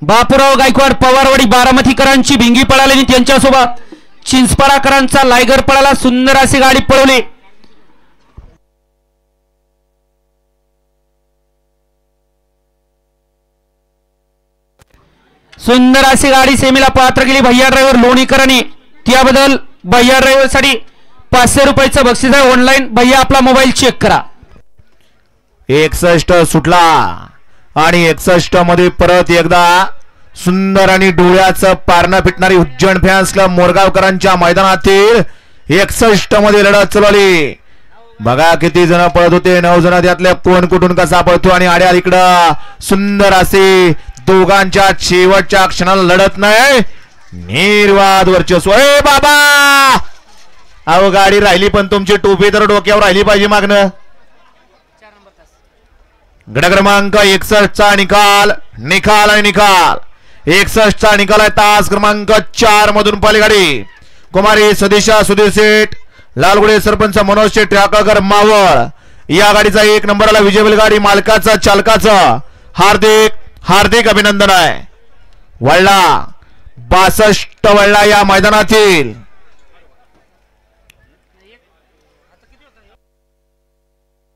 बापूराव गायकवाड पवारवाडी बारामतीकरांची भिंगी पळाली त्यांच्यासोबत चिंचपाराकरांचा लायगर पळाला. सुंदर अशी गाडी पळवली. सुंदर अशी गाडी सेमीला पात्र केली भैया ड्रायव्हर लोणीकरांनी. त्याबद्दल भैया ड्रायव्हर साठी 500 रुपयाचं बक्षीस आहे. ऑनलाईन भैया आपला मोबाईल चेक करा. 61 सुटला आणि 61 मध्ये परत एकदा सुंदर आणि डोळ्याचं पारणं फिटणारी उज्जैन फॅन्स क्लब मोरगावकरांच्या मैदानातील 61 मध्ये लढत चालवली. बघा किती जण पळत होते. 9 जण त्यातले कोण कुठून कसा पळतो आणि आड्या इकडं सुंदर असे दोघांच्या शेवटच्या क्षणाला लढत नाही. निर्वाद वर्चस्व. ए बाबा अहो गाडी राहिली पण तुमची टोपी तर डोक्यावर राहिली पाहिजे मागणं. गट क्रमांक 61 चा निकाल आणि निकाल 61 चा निकाल आहे. तास क्रमांक 4 मधून पहिली गाडी कुमारी सदिशा सुधीर शेठ लालगुडे सरपंच मनोज शेठ ट्रॅकळकर मावळ या गाडीचा 1 नंबरला विजय गाडी मालकाचा चालकाचं हार्दिक अभिनंदन आहे. वळला 62 वळला या मैदानातील